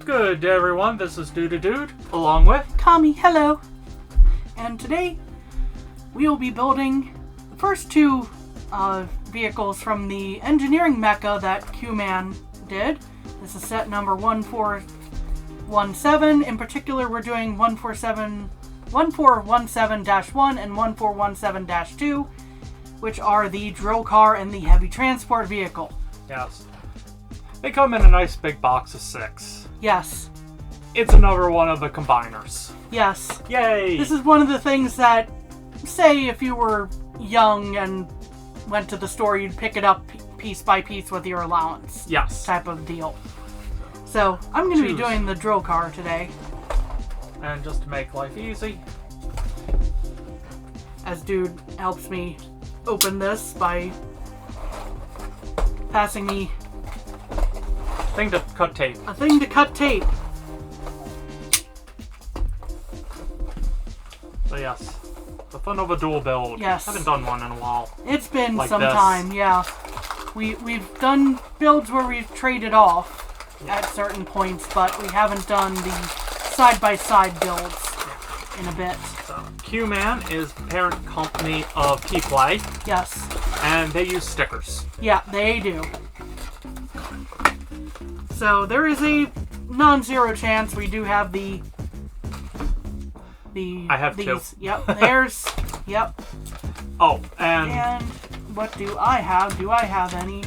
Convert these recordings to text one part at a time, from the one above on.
Good day, everyone. This is Dude, along with Kami, hello. And today we will be building the first two vehicles from the engineering mecha that Qman did. This is set number 1417. In particular, we're doing 1417-1 and 1417-2, which are the drill car and the heavy transport vehicle. Yes. They come in a nice big box of 6. Yes. It's another one of the combiners. Yes. Yay! This is one of the things that, say, if you were young and went to the store, you'd pick it up piece by piece with your allowance. Yes. Type of deal. So, I'm going to be doing the drill car today. And just to make life easy, as Dude helps me open this by passing me thing to cut tape. a thing to cut tape. So yes, the fun of a dual build. Yes. Haven't done one in a while. It's been Like some this. time, yeah. We've done builds where we've traded off at certain points, but we haven't done the side-by-side builds in a bit. So, Qman is the parent company of Keyplay, Yes. and they use stickers. Yeah, they do. So there is a non-zero chance we do have the I have these. two. Yep, there's yep. Oh, and And what do I have? Do I have any?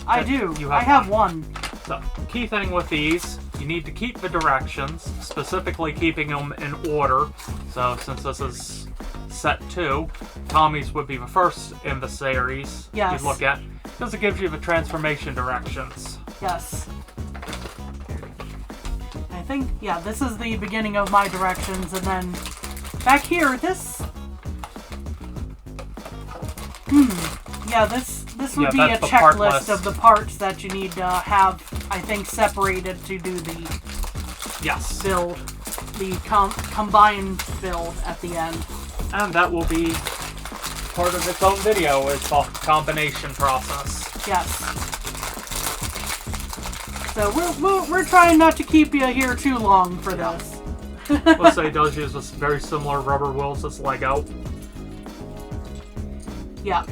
I do. You I have one. so, key thing with these, you need to keep the directions, specifically keeping them in order. So since this is set 2, Tommy's would be the first in the series Yes. you look at, because it gives you the transformation directions. Yes. I think, yeah, this is the beginning of my directions, and then back here, this... Yeah, this would be a that's the part checklist list. of the parts that you need to have, I think, separated to do the Yes. build, the combined build at the end. And that will be part of its own video, is the combination process. Yes. So we're trying not to keep you here too long for this. Let's say it does use this very similar rubber wheels as Lego. Yeah.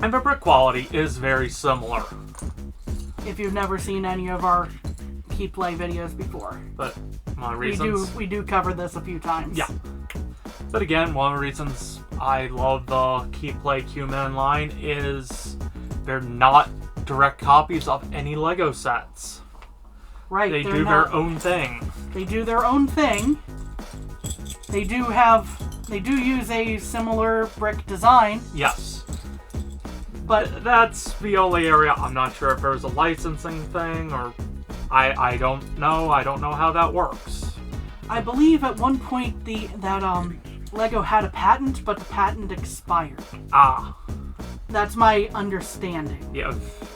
And the brick quality is very similar. If you've never seen any of our Keyplay videos before, But one of the reasons... we do cover this a few times. Yeah. But again, one of the reasons I love the Keyplay Qman line is they're not direct copies of any Lego sets. Right. They do their own thing. They do their own thing. They do use a similar brick design, Yes. but That's the only area. I'm not sure if there's a licensing thing or... I don't know. I don't know how that works. I believe at one point that Lego had a patent, but the patent expired. Ah. That's my understanding. Yeah.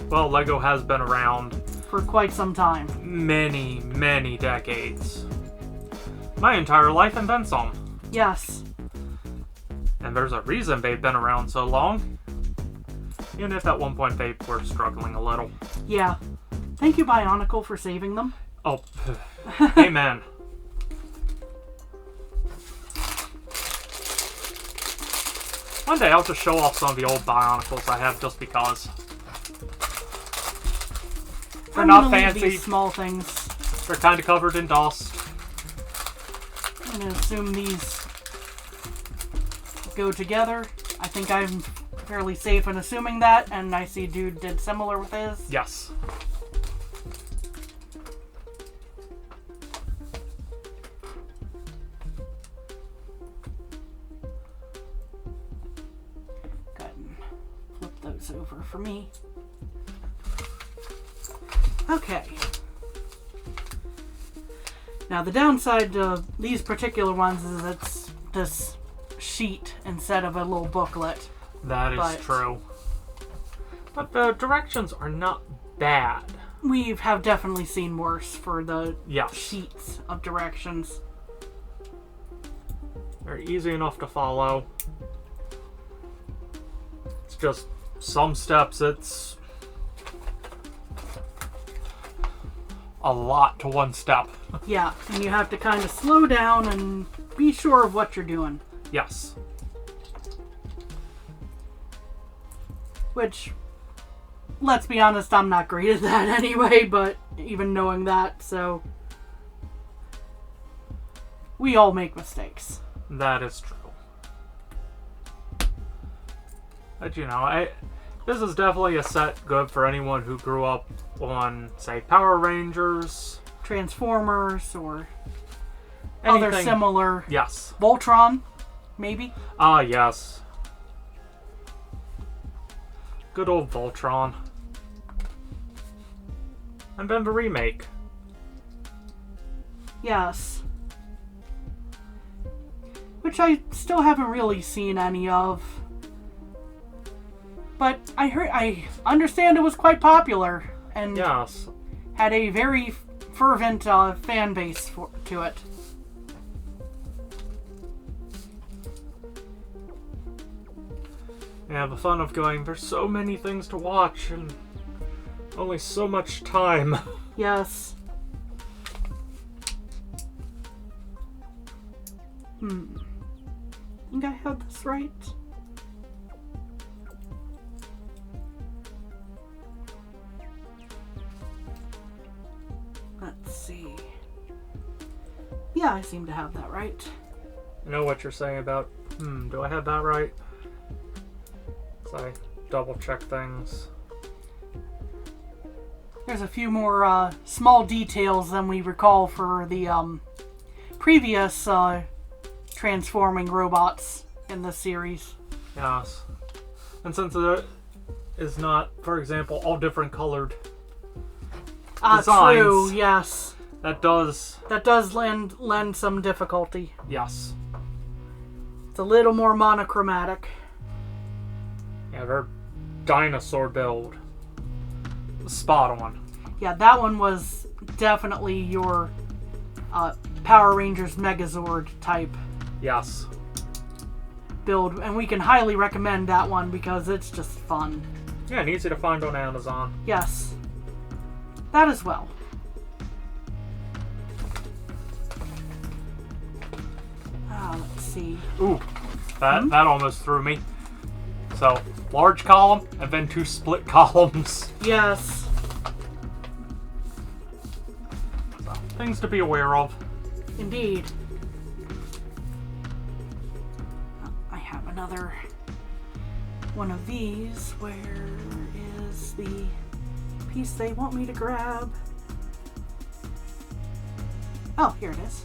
Well, Lego has been around For quite some time. many, many decades. My entire life and then some. Yes. And there's a reason they've been around so long. Even if at one point they were struggling a little. Yeah. Thank you, Bionicle, for saving them. Oh, amen. One day I'll just show off some of the old Bionicles I have just because. They're I'm not gonna leave fancy. these small things. They're kind of covered in dust. I'm gonna assume these go together. I think I'm fairly safe in assuming that, and I see Dude did similar with his. Yes. Go ahead and flip those over for me. Okay. Now the downside to these particular ones is it's this sheet instead of a little booklet. That is true. But the directions are not bad. We have definitely seen worse for the Yes. sheets of directions. They're easy enough to follow. It's just some steps, it's a lot to one step. Yeah, and you have to kind of slow down and be sure of what you're doing. Yes. Which, let's be honest, I'm not great at that anyway, but even knowing that, so... We all make mistakes. That is true. But you know, this is definitely a set good for anyone who grew up on, say, Power Rangers, Transformers, or anything. other similar... Yes. Voltron, maybe? Ah, yes. Good old Voltron. And then the remake. Yes. Which I still haven't really seen any of. But I understand it was quite popular and Yes. had a very fervent fan base to it. Yeah, the fun of going, there's so many things to watch and only so much time. Yes. I think I have this right. Let's see. Yeah, I seem to have that right. I know what you're saying about, do I have that right? 'Cause I double check things. There's a few more small details than we recall for the previous transforming robots in this series. Yes. And since it is not, for example, all different colored designs, True, yes. that does, lend some difficulty. yes. It's a little more monochromatic. Yeah, their dinosaur build. Spot on. Yeah, that one was definitely your Power Rangers Megazord type Yes. build, and we can highly recommend that one because it's just fun. Yeah, and easy to find on Amazon. Yes, that as well. Let's see. Ooh, that almost threw me. So, large column, and then 2 split columns. Yes. So, things to be aware of. Indeed. I have another one of these. Where is the piece they want me to grab? Oh, here it is.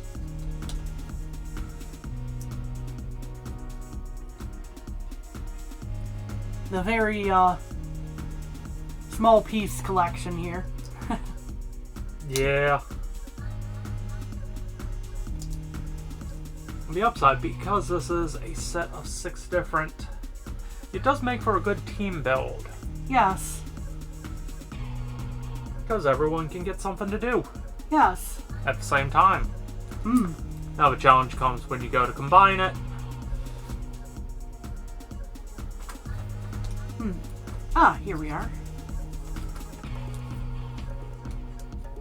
The very small piece collection here. Yeah. On the upside, because this is a set of 6 different, it does make for a good team build. Yes. Because everyone can get something to do Yes. at the same time. Now the challenge comes when you go to combine it. Here we are.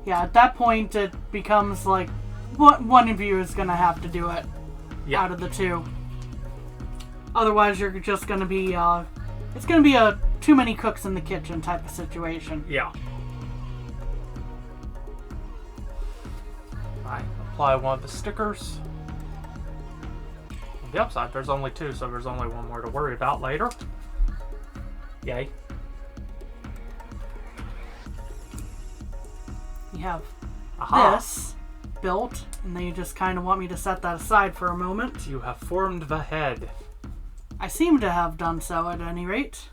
Yeah, at that point it becomes like one of you is gonna have to do it out of the 2. Otherwise you're just gonna be it's gonna be a too many cooks in the kitchen type of situation. Yeah. I apply one of the stickers. On the upside, there's only 2, so there's only one more to worry about later. Yay. You have Aha. this built, and then you just kind of want me to set that aside for a moment. You have formed the head. I seem to have done so at any rate.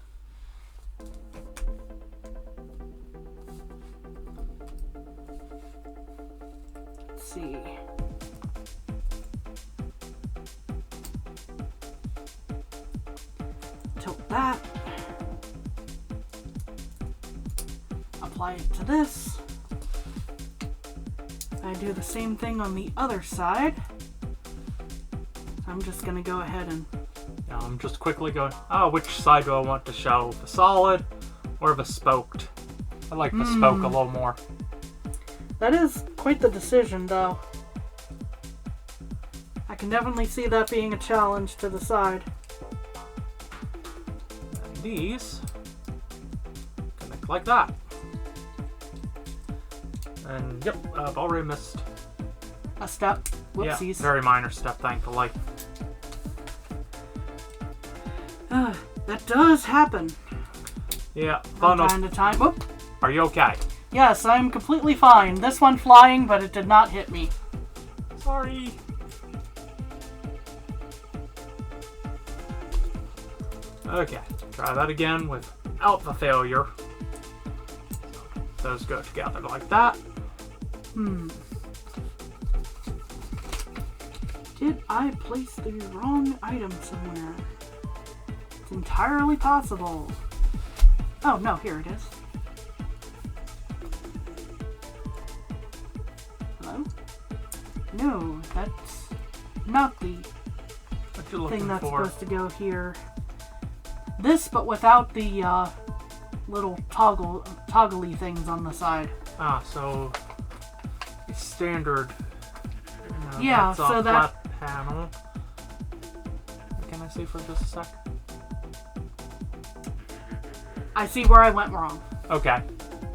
Let's see. Tilt that. Apply it to this. I do the same thing on the other side. I'm just gonna go ahead and... Yeah, I'm just quickly going, which side do I want to show? The solid or the spoked? I like the spoke a little more. That is quite the decision, though. I can definitely see that being a challenge to decide. And these connect like that. And yep, I've already missed a step. Whoopsies. Yeah, very minor step, thankfully. That does happen. Yeah, from time to time. Whoop. Are you okay? Yes, I'm completely fine. This one flying, but it did not hit me. Sorry. Okay, try that again without the failure. Those go together like that. Did I place the wrong item somewhere? It's entirely possible. Oh, no, here it is. Hello? No, that's not the thing that's supposed to go here. This, but without the little toggly things on the side. Ah, so standard. Yeah, so that flat panel. Can I see for just a sec? I see where I went wrong. Okay.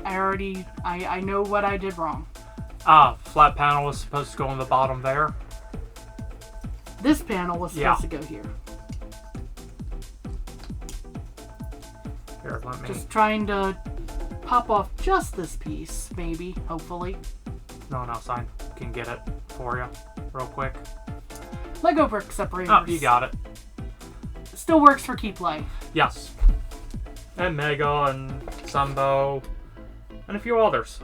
I know what I did wrong. Ah, flat panel was supposed to go on the bottom there. This panel was supposed to go here. Here, let me... Just trying to pop off just this piece, maybe, hopefully. No, sign. Can get it for you real quick. Lego brick separators. Oh, you got it. Still works for key play. Yes. And Mega and Sunbow and a few others.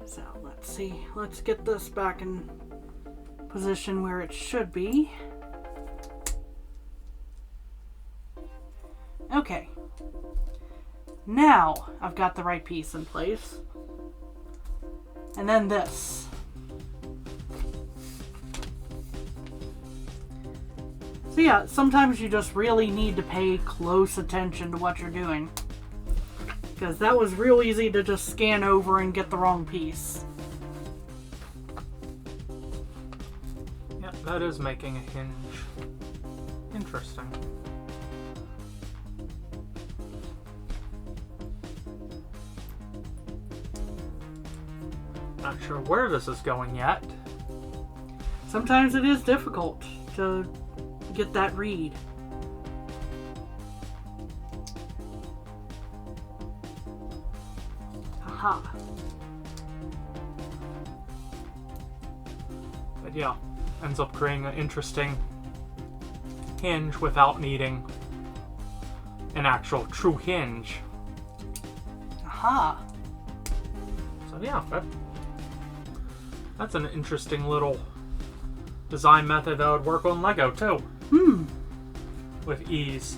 So let's see. Let's get this back in position where it should be. Okay. Now I've got the right piece in place. And then this. So yeah, sometimes you just really need to pay close attention to what you're doing. Because that was real easy to just scan over and get the wrong piece. Yeah, that is making a hinge. Interesting. Not sure where this is going yet. Sometimes it is difficult to get that read. Aha. But yeah, ends up creating an interesting hinge without needing an actual true hinge. Aha. So yeah, that's an interesting little design method that would work on Lego too. With ease.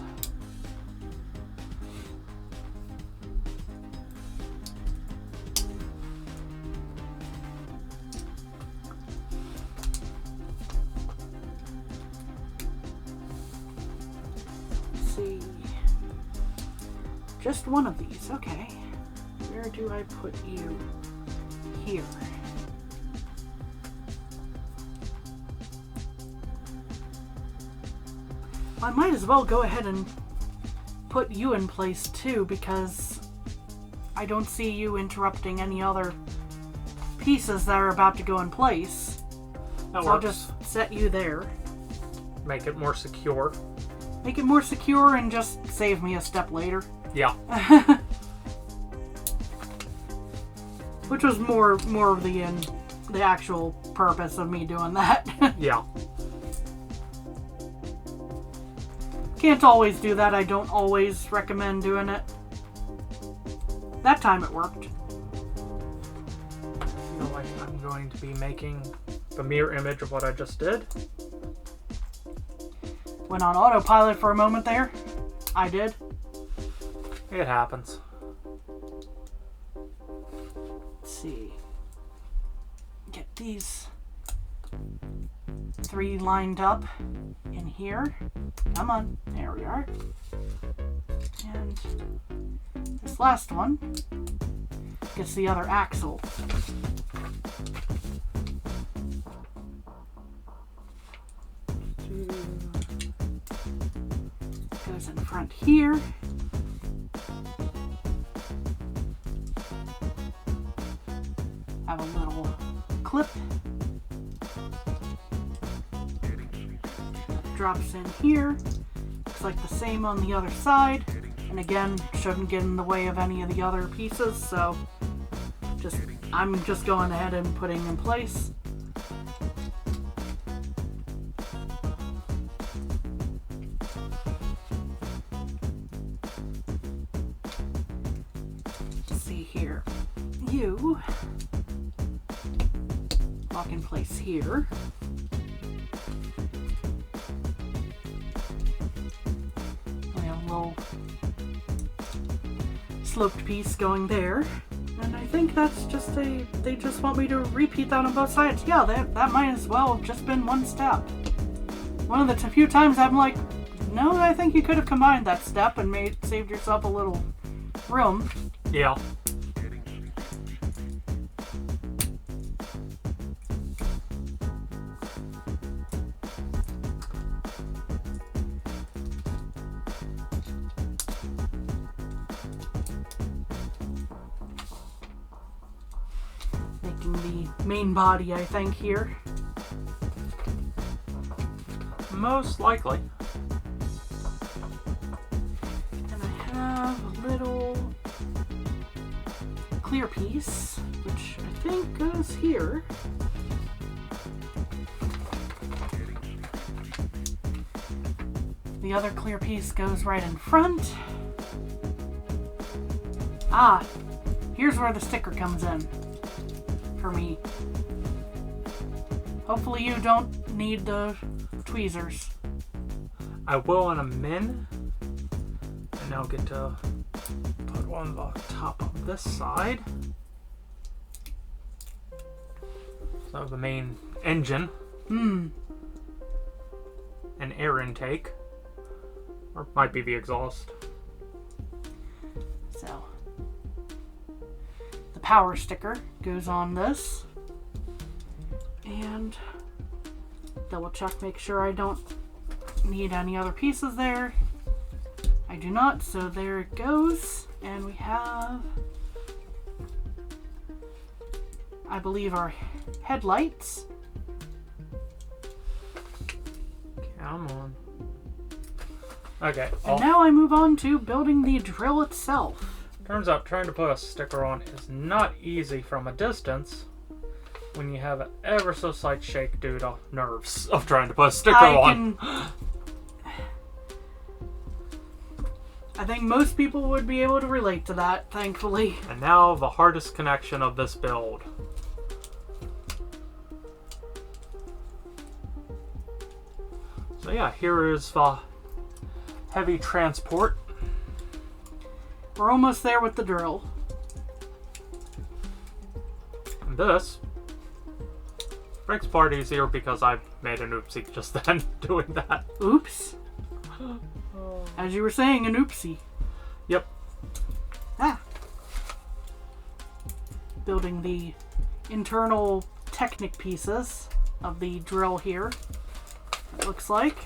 Let's see. Just one of these, okay. Where do I put you? Here. I might as well go ahead and put you in place too, because I don't see you interrupting any other pieces that are about to go in place. That so I'll works. just set you there. Make it more secure. Make it more secure and just save me a step later. Yeah. Which was more of the actual purpose of me doing that. Yeah. Can't always do that. I don't always recommend doing it. That time it worked. I feel like I'm going to be making the mirror image of what I just did. Went on autopilot for a moment there. I did. It happens. Let's see. Get these 3 lined up in here. Come on. There we are. And this last one gets the other axle. Goes in front here. Have a little clip. Drops in here. Looks like the same on the other side. And again, shouldn't get in the way of any of the other pieces, so I'm just going ahead and putting in place. Let's see here. You lock in place here. We have a little sloped piece going there. And I think that's just they just want me to repeat that on both sides. Yeah, that might as well have just been one step. One of the few times I'm like, no, I think you could have combined that step and saved yourself a little room. Yeah. The main body, I think, here. Most likely. And I have a little clear piece, which I think goes here. The other clear piece goes right in front. Ah, here's where the sticker comes in. For me. Hopefully you don't need the tweezers. I will in a min. And now get to put on the top of this side. So the main engine. And air intake. Or might be the exhaust. So the power sticker goes on this. And double check, make sure I don't need any other pieces there. I do not, so there it goes. And we have, I believe, our headlights. Come on. Okay. And now I move on to building the drill itself. Turns out trying to put a sticker on is not easy from a distance when you have an ever so slight shake due to nerves of trying to put a sticker on. I think most people would be able to relate to that, thankfully. And now the hardest connection of this build. So yeah, here is the heavy transport. We're almost there with the drill. And this breaks part easier because I made an oopsie just then doing that. Oops. As you were saying, an oopsie. Yep. Ah. Building the internal Technic pieces of the drill here. It looks like.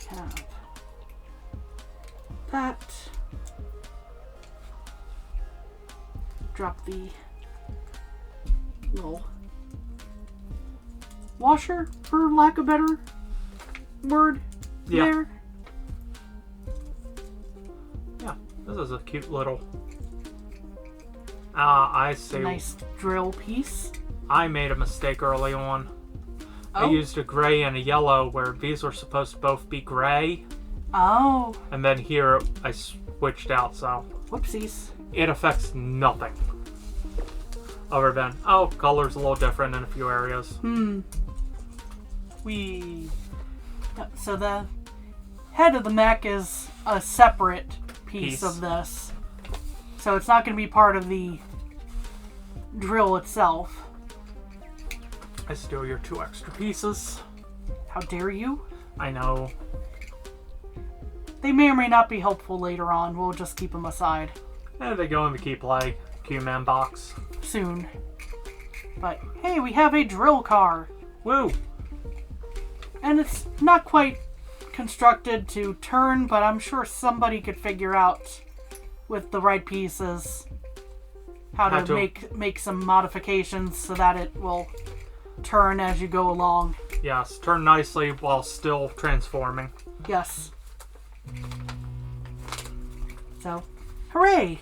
Have that. Drop the little washer, for lack of a better word, there. Yeah, this is a cute little... I see. Nice drill piece. I made a mistake early on. Oh. I used a gray and a yellow where these were supposed to both be gray. Oh. And then here I switched out, so... Whoopsies. It affects nothing. Other than, oh, color's a little different in a few areas. Whee. So the head of the mech is a separate piece of this. So it's not going to be part of the drill itself. I steal your 2 extra pieces. How dare you? I know. They may or may not be helpful later on. We'll just keep them aside. And they go in the key play Qman box. Soon. But hey, we have a drill car. Woo! And it's not quite constructed to turn, but I'm sure somebody could figure out with the right pieces how to make some modifications so that it will turn as you go along. Yes, turn nicely while still transforming. Yes. So, hooray!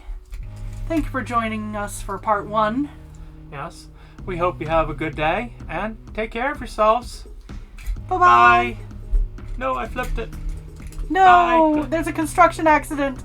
Thank you for joining us for part 1. Yes. We hope you have a good day, and take care of yourselves. Bye-bye! Bye! No, I flipped it. No! Bye. There's a construction accident!